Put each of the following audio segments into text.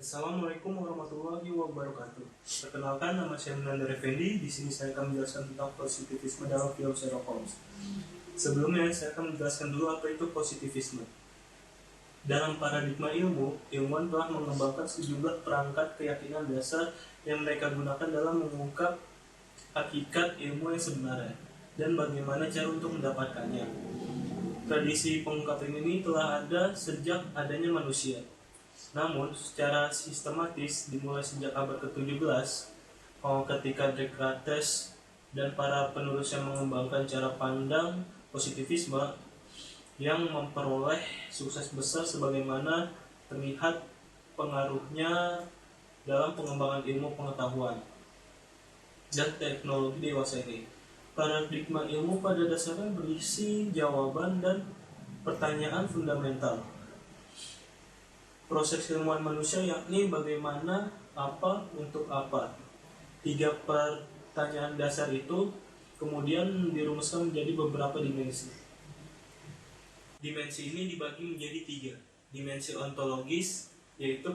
Assalamualaikum warahmatullahi wabarakatuh. Perkenalkan, nama saya Munandar Effendi. Di sini saya akan menjelaskan tentang positivisme dalam film Sherlock Holmes. Sebelumnya, saya akan menjelaskan dulu apa itu positivisme. Dalam paradigma ilmu, ilmuwan telah mengembangkan sejumlah perangkat keyakinan dasar yang mereka gunakan dalam mengungkap hakikat ilmu yang sebenarnya dan bagaimana cara untuk mendapatkannya. Tradisi pengungkapan ini telah ada sejak adanya manusia. Namun, secara sistematis dimulai sejak abad ke-17, ketika Descartes dan para penerusnya mengembangkan cara pandang positivisme yang memperoleh sukses besar sebagaimana terlihat pengaruhnya dalam pengembangan ilmu pengetahuan dan teknologi dewasa ini. Paradigma ilmu pada dasarnya berisi jawaban dan pertanyaan fundamental proses ilmuwan manusia, yakni bagaimana, apa, untuk apa. 3 pertanyaan dasar itu kemudian dirumuskan menjadi beberapa dimensi. Dimensi ini dibagi menjadi 3. Dimensi ontologis, yaitu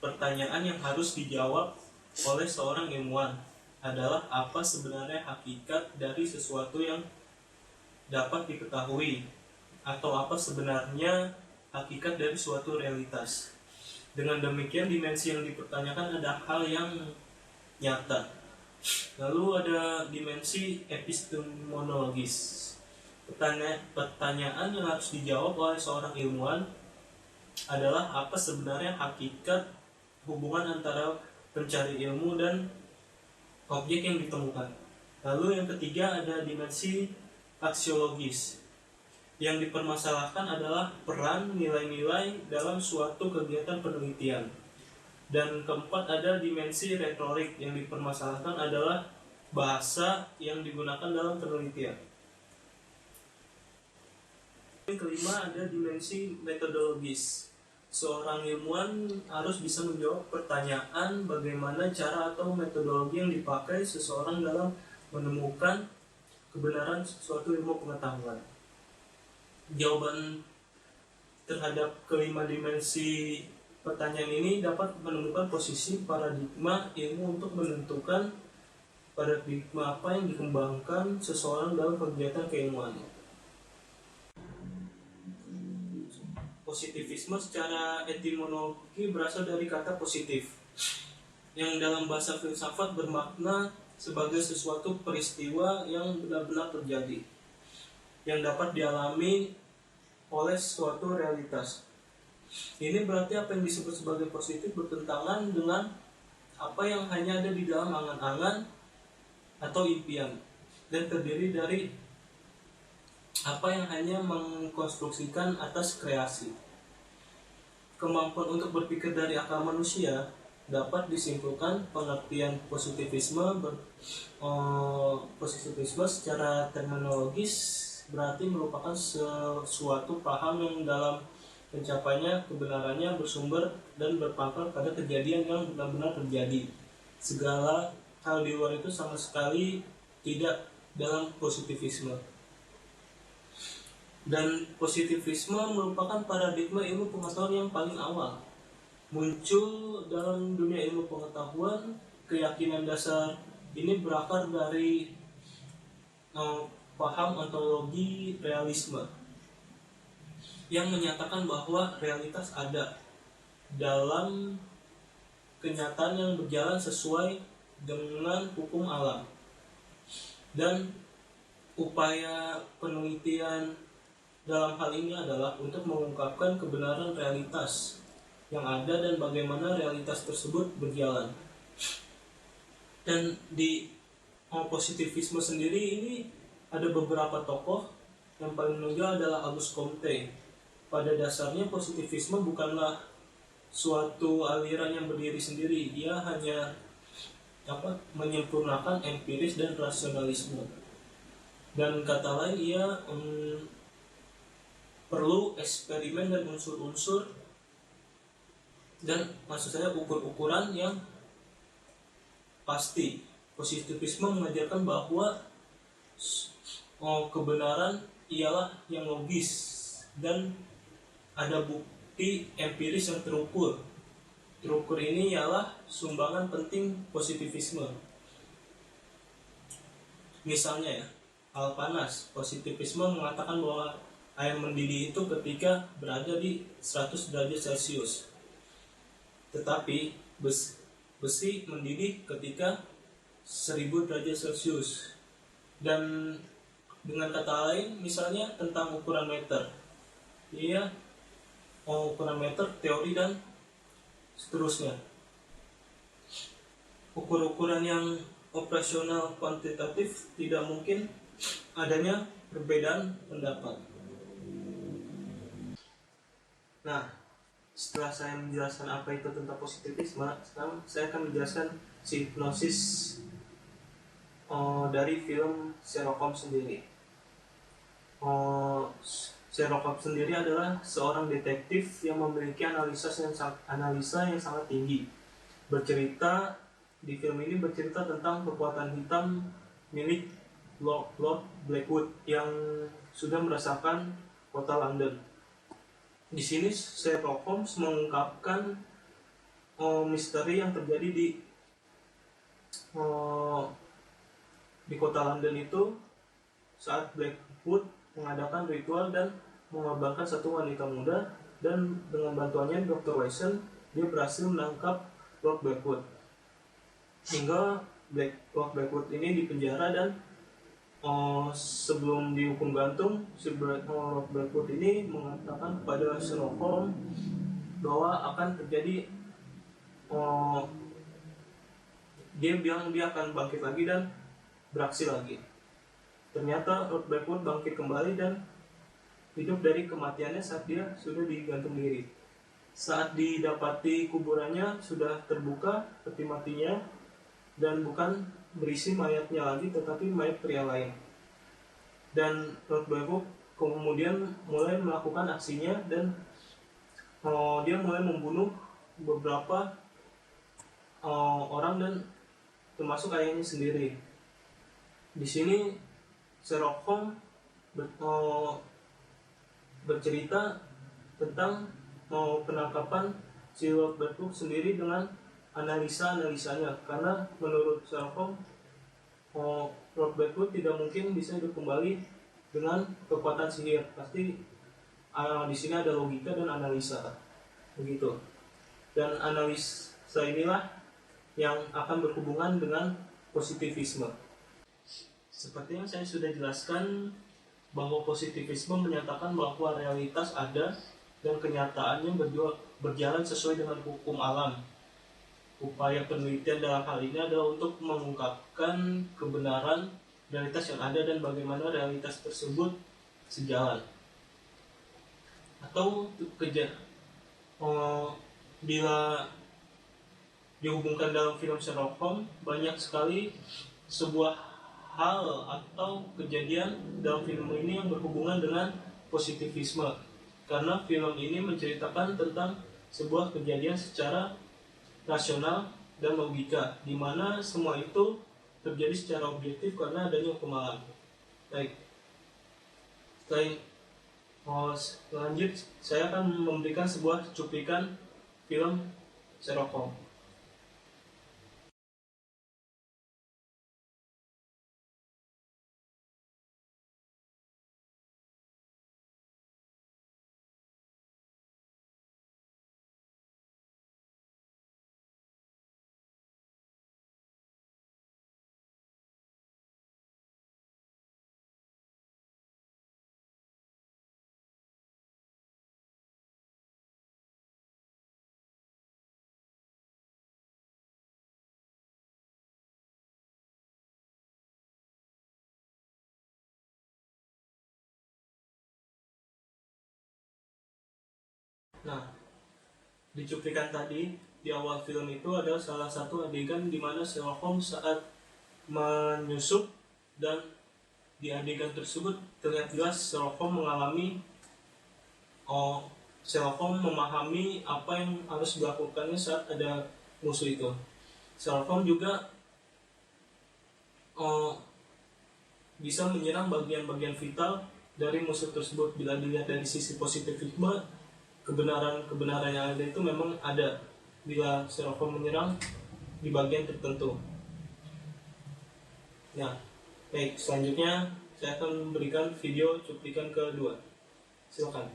pertanyaan yang harus dijawab oleh seorang ilmuwan adalah apa sebenarnya hakikat dari sesuatu yang dapat diketahui, atau apa sebenarnya hakikat dari suatu realitas. Dengan demikian, dimensi yang dipertanyakan ada hal yang nyata. Lalu ada dimensi epistemologis. Pertanyaan yang harus dijawab oleh seorang ilmuwan adalah apa sebenarnya hakikat hubungan antara pencari ilmu dan objek yang ditemukan. Lalu yang ketiga ada dimensi aksiologis. Yang dipermasalahkan adalah peran nilai-nilai dalam suatu kegiatan penelitian. Dan keempat ada dimensi retorik. Yang dipermasalahkan adalah bahasa yang digunakan dalam penelitian. Yang kelima ada dimensi metodologis. Seorang ilmuwan harus bisa menjawab pertanyaan bagaimana cara atau metodologi yang dipakai seseorang dalam menemukan kebenaran suatu ilmu pengetahuan. Jawaban terhadap kelima dimensi pertanyaan ini dapat menemukan posisi paradigma ilmu untuk menentukan paradigma apa yang dikembangkan seseorang dalam kegiatan keilmuan. Positivisme secara etimologi berasal dari kata positif, yang dalam bahasa filsafat bermakna sebagai sesuatu peristiwa yang benar-benar terjadi, yang dapat dialami oleh suatu realitas. Ini berarti apa yang disebut sebagai positif bertentangan dengan apa yang hanya ada di dalam angan-angan atau impian, dan terdiri dari apa yang hanya mengkonstruksikan atas kreasi. Kemampuan untuk berpikir dari akal manusia dapat disimpulkan pengertian positivisme secara terminologis berarti merupakan sesuatu paham yang dalam pencapaiannya kebenarannya bersumber dan berpangkal pada kejadian yang benar-benar terjadi. Segala hal di luar itu sama sekali tidak dalam positivisme. Dan positivisme merupakan paradigma ilmu pengetahuan yang paling awal muncul dalam dunia ilmu pengetahuan. Keyakinan dasar ini berakar dari paham ontologi realisme yang menyatakan bahwa realitas ada dalam kenyataan yang berjalan sesuai dengan hukum alam, dan upaya penelitian dalam hal ini adalah untuk mengungkapkan kebenaran realitas yang ada dan bagaimana realitas tersebut berjalan. Dan di positivisme sendiri ini ada beberapa tokoh. Yang paling menonjol adalah Auguste Comte. Pada dasarnya positivisme bukanlah suatu aliran yang berdiri sendiri. Ia hanya menyempurnakan empiris dan rasionalisme. Dan kata lain, ia perlu eksperimen dan unsur-unsur, dan maksud saya ukur-ukuran yang pasti. Positivisme mengajarkan bahwa kebenaran ialah yang logis dan ada bukti empiris yang terukur Terukur ini ialah sumbangan penting positivisme. Misalnya ya, hal panas. Positivisme mengatakan bahwa air mendidih itu ketika berada di 100 derajat Celcius. Tetapi besi mendidih ketika 1000 derajat Celcius. Dan dengan kata lain, misalnya tentang ukuran meter. Iya, ukuran meter, teori, dan seterusnya. Ukur-ukuran yang operasional kuantitatif tidak mungkin adanya perbedaan pendapat. Nah, setelah saya menjelaskan apa itu tentang positivisme, sekarang saya akan menjelaskan si hipnosis dari film Sherlock Holmes sendiri. Sherlock Holmes sendiri adalah seorang detektif yang memiliki analisa yang sangat tinggi. Di film ini bercerita tentang kekuatan hitam milik Lord Blackwood yang sudah merasakan kota London. Di sini Sherlock Holmes mengungkapkan misteri yang terjadi di kota London itu saat Blackwood mengadakan ritual dan mengorbankan satu wanita muda, dan dengan bantuannya Dr. Watson dia berhasil menangkap Lord Blackwood. Hingga Lord Blackwood ini dipenjara, dan sebelum dihukum gantung, Lord Blackwood ini mengatakan kepada Sherlock Holmes bahwa akan terjadi dia bilang dia akan bangkit lagi dan beraksi lagi. Ternyata Lord Blackwood bangkit kembali dan hidup dari kematiannya saat dia sudah digantung diri. Saat didapati kuburannya sudah terbuka peti matinya, dan bukan berisi mayatnya lagi tetapi mayat pria lain. Dan Lord Blackwood kemudian mulai melakukan aksinya, dan dia mulai membunuh beberapa orang, dan termasuk ayahnya sendiri. Di sini Sherlock Holmes bercerita tentang penangkapan si Lord Blackwood sendiri dengan analisanya, karena menurut Sherlock Holmes Lord Blackwood tidak mungkin bisa hidup kembali dengan kekuatan sihir. Pasti di sini ada logika dan analisa, begitu. Dan analisa inilah yang akan berhubungan dengan positivisme. Seperti yang saya sudah jelaskan, bahwa positivisme menyatakan bahwa realitas ada dan kenyataannya berjalan sesuai dengan hukum alam. Upaya penelitian dalam hal ini adalah untuk mengungkapkan kebenaran realitas yang ada dan bagaimana realitas tersebut sejalan. Atau bila dihubungkan dalam film Sherlock Holmes, banyak sekali sebuah hal atau kejadian dalam film ini yang berhubungan dengan positivisme, karena film ini menceritakan tentang sebuah kejadian secara rasional dan logika, di mana semua itu terjadi secara objektif karena adanya hukum alam. Baik, lanjut, saya akan memberikan sebuah cuplikan film Sherlock Holmes. Nah, di cuplikan tadi di awal film itu ada salah satu adegan di mana Sherlock Holmes saat menyusup, dan di adegan tersebut terlihat jelas Sherlock Holmes memahami apa yang harus dilakukannya saat ada musuh itu. Sherlock Holmes juga bisa menyerang bagian-bagian vital dari musuh tersebut. Bila dilihat dari sisi positivisme, kebenaran yang ada itu memang ada. bila Sherlock Holmes menyerang di bagian tertentu. Nah, baik, selanjutnya saya akan memberikan video cuplikan kedua. Silakan.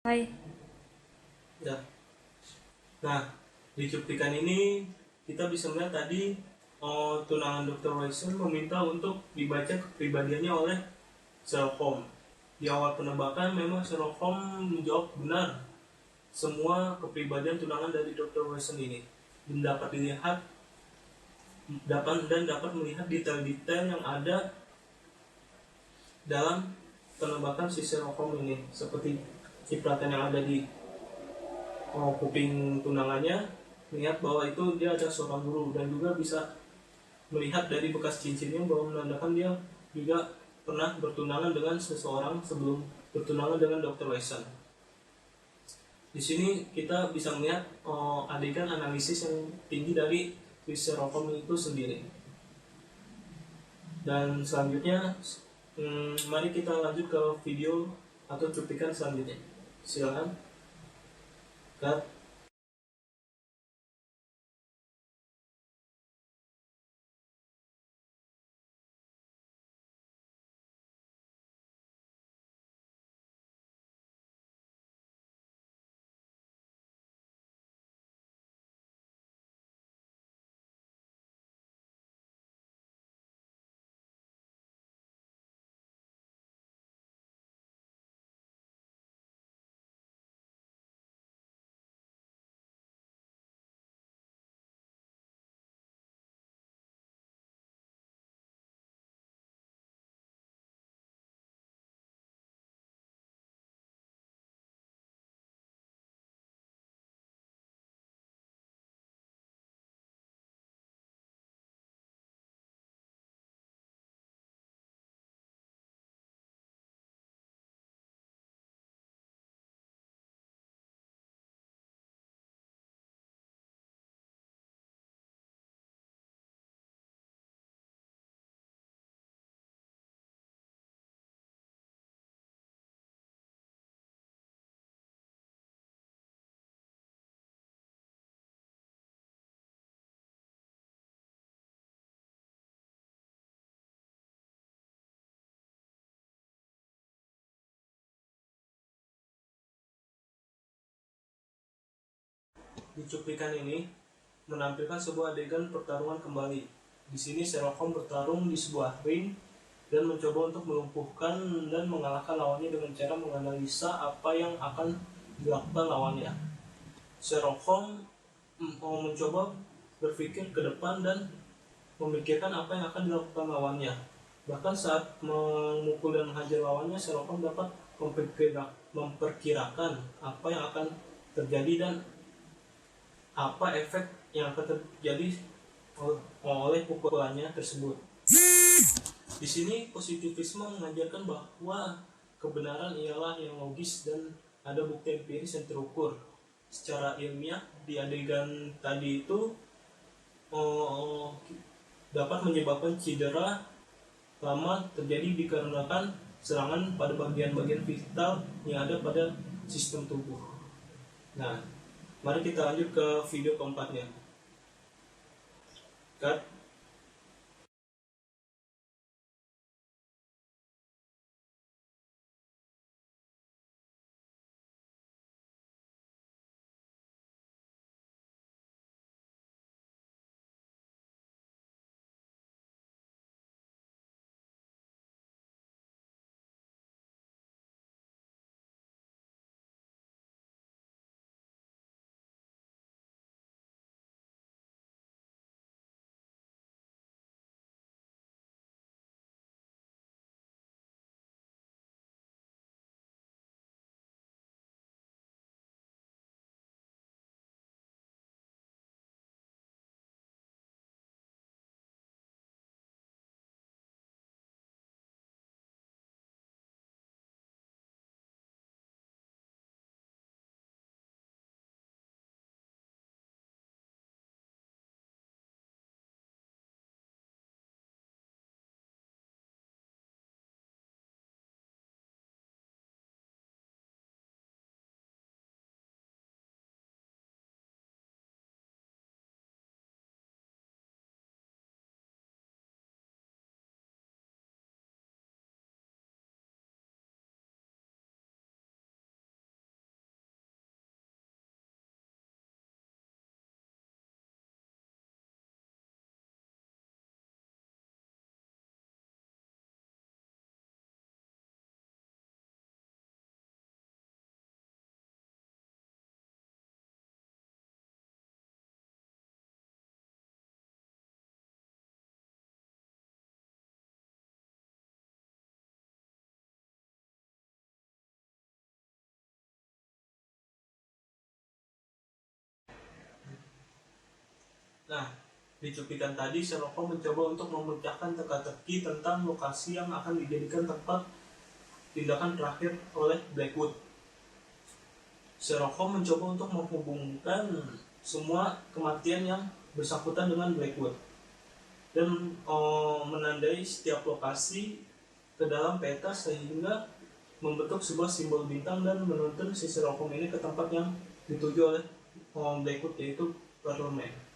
Hai. Ya. Nah, di cuplikan ini kita bisa melihat tadi tunangan Dr. Watson meminta untuk dibaca kepribadiannya oleh Sherlock Holmes. Di awal penembakan memang Sherlock Holmes menjawab benar semua kepribadian tunangan dari Dr. Watson ini, dan dapat melihat detail-detail yang ada dalam penembakan si Sherlock Holmes ini, seperti cipratan yang ada di kuping tunangannya, melihat bahwa itu dia ada seorang guru, dan juga bisa melihat dari bekas cincinnya bahwa menandakan dia juga pernah bertunangan dengan seseorang sebelum bertunangan dengan Dr. Watson. Di sini kita bisa melihat adegan analisis yang tinggi dari Sherlock Holmes itu sendiri. Dan selanjutnya, mari kita lanjut ke video atau cuplikan selanjutnya. Silakan. Cut. Di cuplikan ini menampilkan sebuah adegan pertarungan kembali. Di sini Sherlock Holmes bertarung di sebuah ring dan mencoba untuk melumpuhkan dan mengalahkan lawannya dengan cara menganalisa apa yang akan dilakukan lawannya. Sherlock Holmes mencoba berpikir ke depan dan memikirkan apa yang akan dilakukan lawannya. Bahkan saat memukul dan menghajar lawannya, Sherlock Holmes dapat memperkirakan apa yang akan terjadi dan apa efek yang akan terjadi oleh pukulannya tersebut. Di sini positivisme mengajarkan bahwa kebenaran ialah yang logis dan ada bukti empiris yang terukur secara ilmiah. Di adegan tadi itu dapat menyebabkan cedera lama terjadi dikarenakan serangan pada bagian-bagian vital yang ada pada sistem tubuh. Nah, mari kita lanjut ke video keempatnya. Cut. Nah, di cuplikan tadi Sherlock Holmes mencoba untuk memecahkan teka-teki tentang lokasi yang akan dijadikan tempat tindakan terakhir oleh Blackwood. Sherlock Holmes mencoba untuk menghubungkan semua kematian yang bersangkutan dengan Blackwood dan menandai setiap lokasi ke dalam peta sehingga membentuk sebuah simbol bintang dan menuntun si Sherlock Holmes ini ke tempat yang dituju oleh Blackwood, yaitu Parlemen.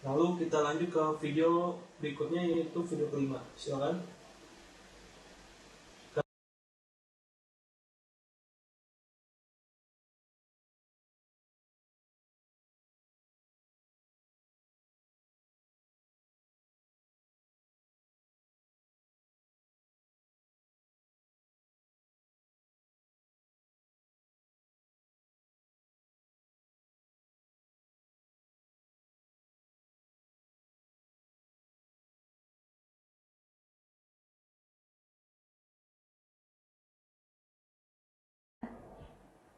Lalu kita lanjut ke video berikutnya, yaitu video kelima. Silakan.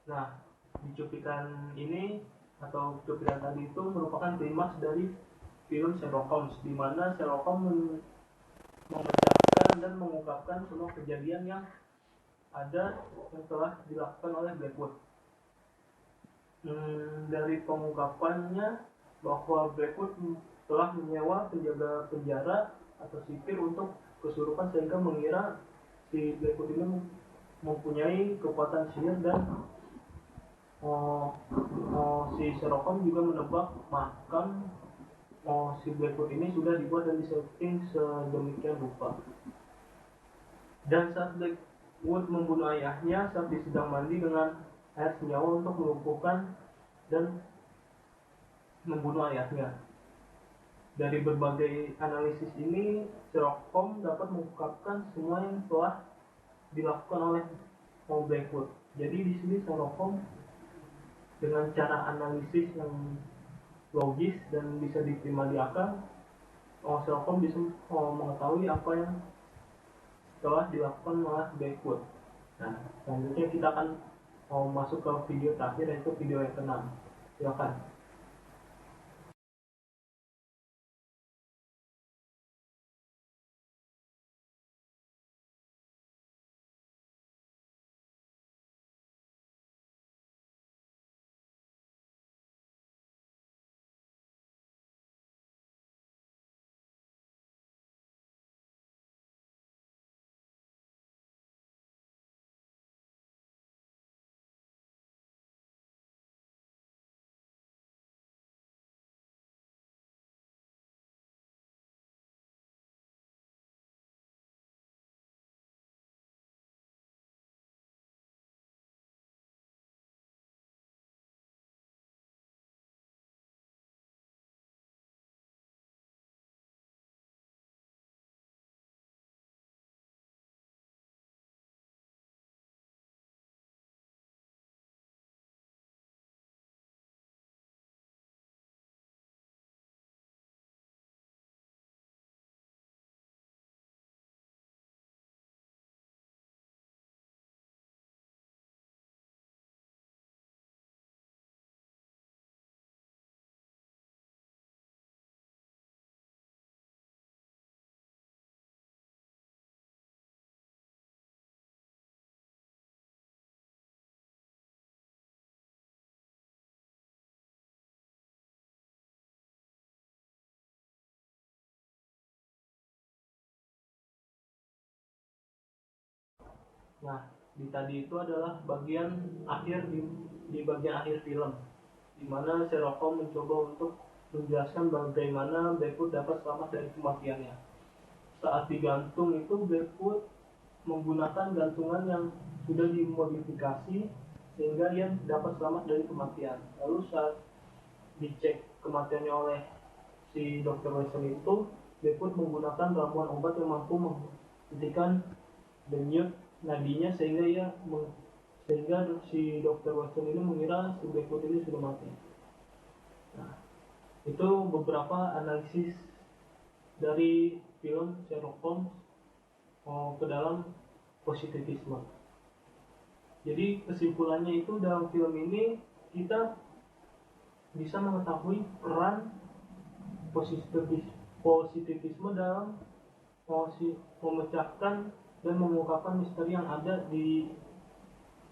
Nah, di cuplikan ini atau cuplikan tadi itu merupakan klimaks dari film Sherlock Holmes, di mana Sherlock Holmes memecahkan dan mengungkapkan semua kejadian yang ada yang telah dilakukan oleh Blackwood. Dari pengungkapannya bahwa Blackwood telah menyewa penjaga penjara atau sipir untuk kesurupan sehingga mengira si Blackwood ini mempunyai kekuatan sihir, dan si Sherlock Holmes juga menebak makam si Blackwood ini sudah dibuat dan disetting sedemikian rupa. Dan saat Blackwood membunuh ayahnya saat sedang mandi dengan air senyawa untuk melumpuhkan dan membunuh ayahnya. Dari berbagai analisis ini, Sherlock Holmes dapat mengungkapkan semua yang telah dilakukan oleh Blackwood. Jadi di sini Sherlock Holmes dengan cara analisis yang logis dan bisa diterima di akal, Sherlock Holmes bisa mengetahui apa yang telah dilakukan oleh Blackwood. Nah, selanjutnya kita akan masuk ke video terakhir, yaitu video yang ke-6. Silakan. Nah, di tadi itu adalah bagian akhir di bagian akhir film, di mana Sherlock Holmes mencoba untuk menjelaskan bagaimana Blackwood dapat selamat dari kematiannya. Saat digantung itu Blackwood menggunakan gantungan yang sudah dimodifikasi sehingga ia dapat selamat dari kematian. Lalu saat dicek kematiannya oleh si Dr. Watson itu, Blackwood menggunakan ramuan obat yang mampu menghentikan denyut nadinya sehingga si Dr. Watson ini mengira si Blackwood ini sudah mati. Nah, itu beberapa analisis dari film Sherlock Holmes ke dalam positivisme. Jadi kesimpulannya itu dalam film ini kita bisa mengetahui peran positivisme dalam memecahkan dan mengungkapkan misteri yang ada di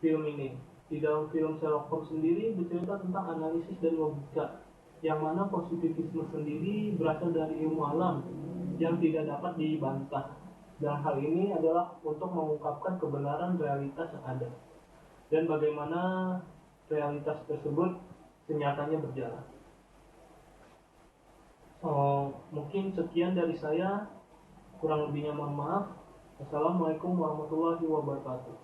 film ini. Di dalam film Sherlock Holmes sendiri bercerita tentang analisis dan logika, yang mana positivisme sendiri berasal dari ilmu alam yang tidak dapat dibantah. Dan hal ini adalah untuk mengungkapkan kebenaran realitas yang ada dan bagaimana realitas tersebut senyatanya berjalan. Mungkin sekian dari saya, kurang lebihnya mohon maaf. Assalamualaikum warahmatullahi wabarakatuh.